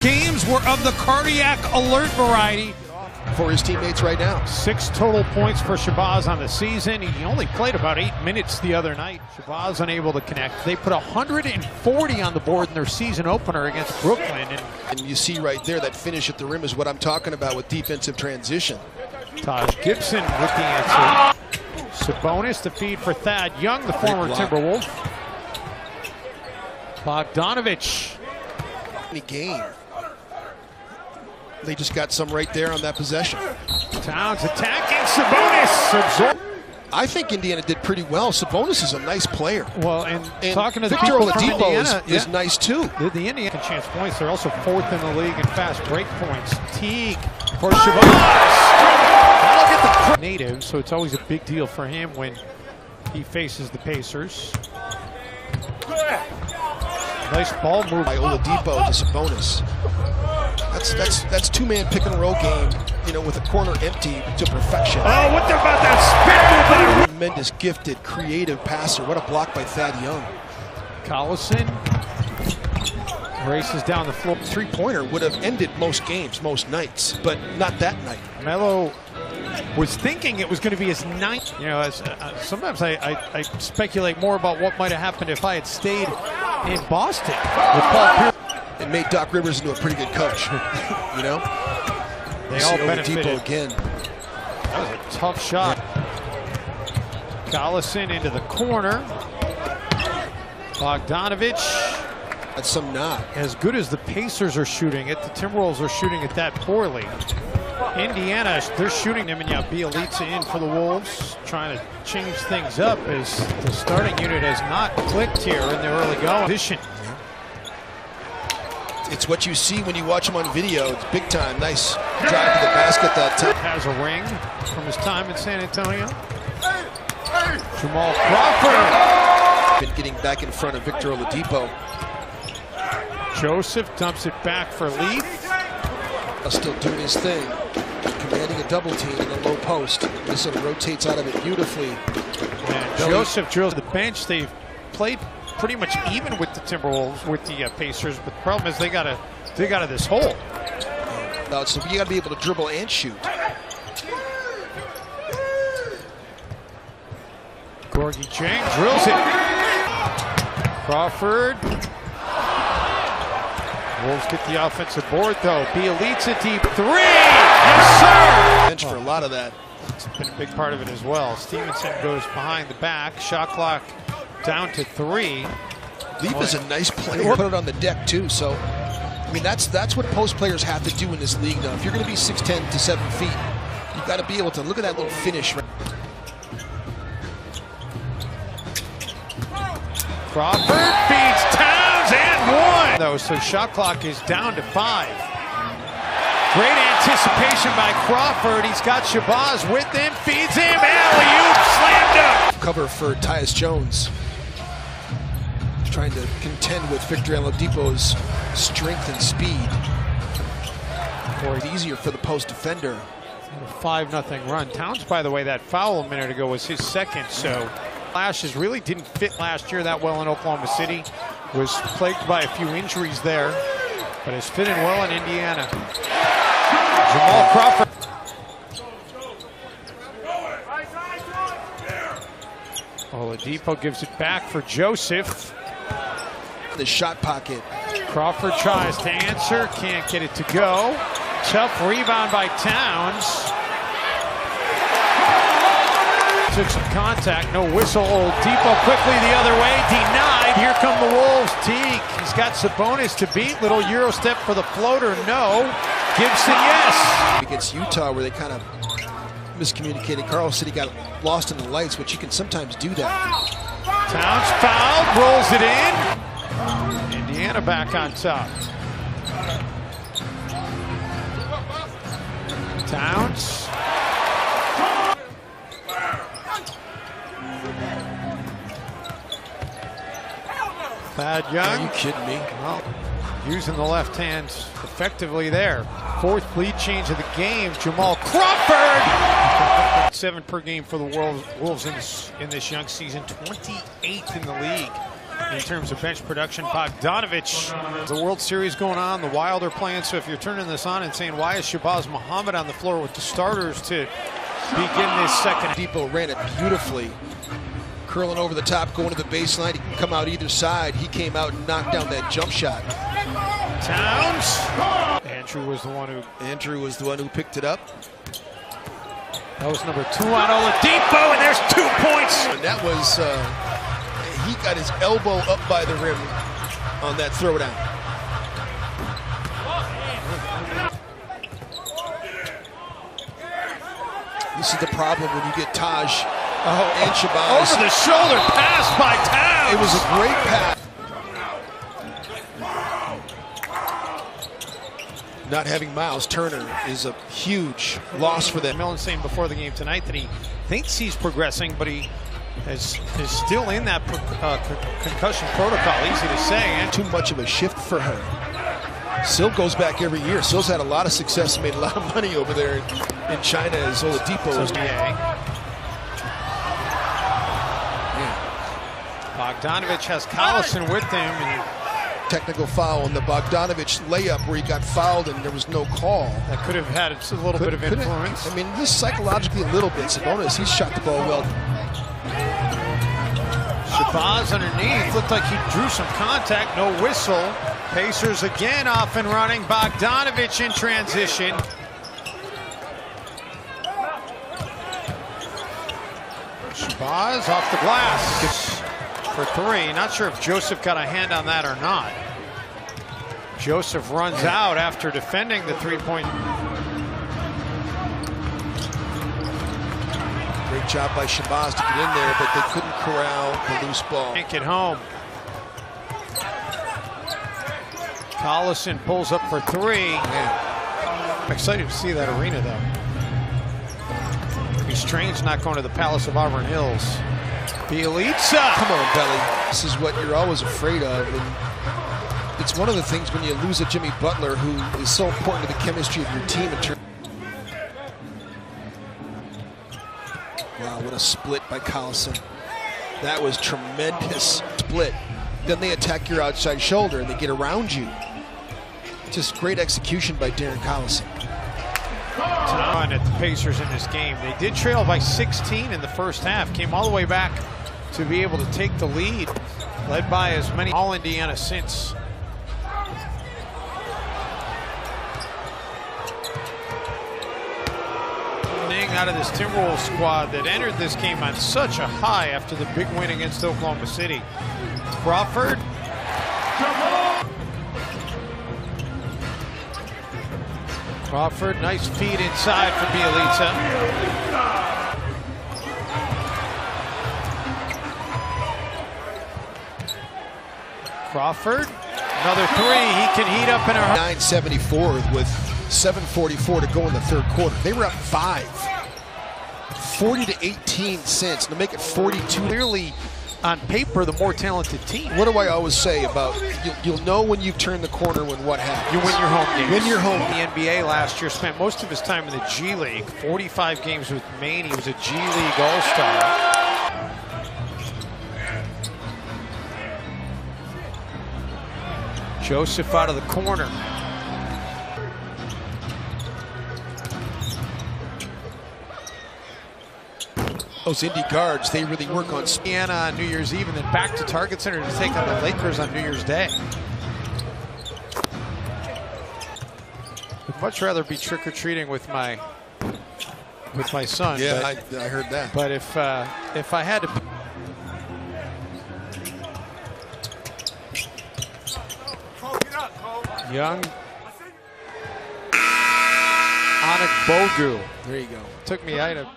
Games were of the cardiac alert variety for his teammates right now. 6 total points for Shabazz on the season. He only played about 8 minutes the other night. Shabazz unable to connect. They put 140 on the board in their season opener against Brooklyn. And you see right there, that finish at the rim is what I'm talking about with defensive transition. Taj Gibson with the answer. Sabonis to feed for Thad Young, the former Timberwolf. Bogdanovich. Any game. They just got some right there on that possession. Towns attacking Sabonis. I think Indiana did pretty well. Sabonis is a nice player. Well, and talking to the Victor people from Oladipo Indiana, is nice too. The Indiana chance points. They're also 4th in the league in fast break points. Teague for Shabazz. Look at the native, so it's always a big deal for him when he faces the Pacers. Nice ball move by Oladipo to Sabonis. That's two-man pick-and-roll game, you know, with a corner empty to perfection. Oh, what about that spin? Tremendous, gifted, creative passer. What a block by Thad Young. Collison races down the floor. Three-pointer would have ended most games, most nights, but not that night. Melo was thinking it was going to be his 9th. You know, sometimes I speculate more about what might have happened if I had stayed in Boston with Paul Pierce. It made Doc Rivers into a pretty good coach, you know? They all benefited. Oladipo again. That was a tough shot. Collison into the corner. Bogdanovich. That's some knot. As good as the Pacers are shooting it, the Timberwolves are shooting it that poorly. Indiana, they're shooting them, and yeah, Bielitsa in for the Wolves, trying to change things up as the starting unit has not clicked here in the early going. It's what you see when you watch him on video. It's big time. Nice drive to the basket that time. Has a ring from his time in San Antonio. Jamal Crawford. Been getting back in front of Victor Oladipo. Joseph dumps it back for Leaf. Still doing his thing. Commanding a double team in the low post. Minnesota rotates out of it beautifully. And Joseph drills the bench. They've played pretty much even with the Timberwolves, with the Pacers, but the problem is they got to this hole. No, so you got to be able to dribble and shoot. Gorgie Chang drills it. Crawford. Wolves get the offensive board though. Bielitsa deep 3. Yes, sir. Bench for a lot of that. It's been a big part of it as well. Stevenson goes behind the back. Shot clock down to 3. Leaf is a nice player. Put it on the deck too. So, I mean, that's what post players have to do in this league now. If you're going to be 6'10" to 7 feet, you've got to be able to look at that little finish. Crawford feeds Towns and 1. Though, so shot clock is down to 5. Great anticipation by Crawford. He's got Shabazz with him, feeds him, alley-oop, slam dunk. Cover for Tyus Jones. Trying to contend with Victor Oladipo's strength and speed. Or it's easier for the post defender. A 5-0 run. Towns, by the way, that foul a minute ago was his 2nd, so Flashes really didn't fit last year that well in Oklahoma City. Was plagued by a few injuries there, but is fitting well in Indiana. Jamal Crawford. Oladipo gives it back for Joseph. The shot pocket. Crawford tries to answer, can't get it to go. Tough rebound by Towns. Took some contact, no whistle. Oladipo quickly the other way, denied. Here come the Wolves. Teague, he's got Sabonis to beat. Little Euro step for the floater, no. Gibson, yes. Against Utah, where they kind of miscommunicated. Carl City got lost in the lights, which you can sometimes do that. Towns fouled, rolls it in. Indiana back on top. Towns. Thad Young. Are you kidding me? Well, using the left hand effectively there. 4th lead change of the game. Jamal Crawford. 7 per game for the Wolves in this young season. 28th in the league. in terms of bench production. Bogdanovich, the World Series going on, the Wild are playing, so if you're turning this on and saying, why is Shabazz Muhammad on the floor with the starters to begin this second? Depot ran it beautifully. Curling over the top, going to the baseline. He can come out either side. He came out and knocked down that jump shot. Towns. Andrew was the one who picked it up. That was number 2 on Oladipo, and there's 2 points. And that was, he got his elbow up by the rim on that throwdown. This is the problem when you get Taj and Shabazz. Over the shoulder pass by Towns. It was a great pass. Not having Miles Turner is a huge loss for them. Millen saying before the game tonight that he thinks he's progressing, but he is still in that concussion protocol. Easy to say. And too much of a shift for her. Sil goes back every year. Sil's had a lot of success, made a lot of money over there in China as Oladipo is. Bogdanovich has Collison with him. And technical foul on the Bogdanovich layup where he got fouled and there was no call. That could have had a little bit of influence. I mean, just psychologically a little bit. Sabonis, he shot the ball well. Shabazz underneath, looked like he drew some contact, no whistle. Pacers again off and running. Bogdanovich in transition. Shabazz off the glass for 3. Not sure if Joseph got a hand on that or not. Joseph runs out after defending the 3-point. Great job by Shabazz to get in there, but they couldn't corral the loose ball. Can't get home. Collison pulls up for 3. Man, I'm excited to see that arena, though. Be strange not going to the Palace of Auburn Hills. Bielitsa. Come on, Belly. This is what you're always afraid of. And it's one of the things when you lose a Jimmy Butler, who is so important to the chemistry of your team. Wow, what a split by Collison. That was tremendous split. Then they attack your outside shoulder and they get around you. Just great execution by Darren Collison. At the Pacers in this game. They did trail by 16 in the first half. Came all the way back to be able to take the lead. Led by as many all Indiana since. Out of this Timberwolves squad that entered this game on such a high after the big win against Oklahoma City. Crawford. Crawford, nice feed inside for Bielitsa. Crawford, another 3. He can heat up in a 974 with 7:44 to go in the third quarter. They were up 5. 40 to 18 since to make it 42. Clearly, on paper, the more talented team. What do I always say about you'll know when you've turned the corner when what happens? You win your home games. Win your home. The NBA last year spent most of his time in the G League. 45 games with Maine. He was a G League All-Star. Joseph out of the corner. Those Indy guards, they really work on Indiana on New Year's Eve and then back to Target Center to take on the Lakers on New Year's Day. I'd much rather be trick-or-treating with my son. Yeah, I heard that. But if I had to, Young, Anik Bogu. There you go. Took me. I had a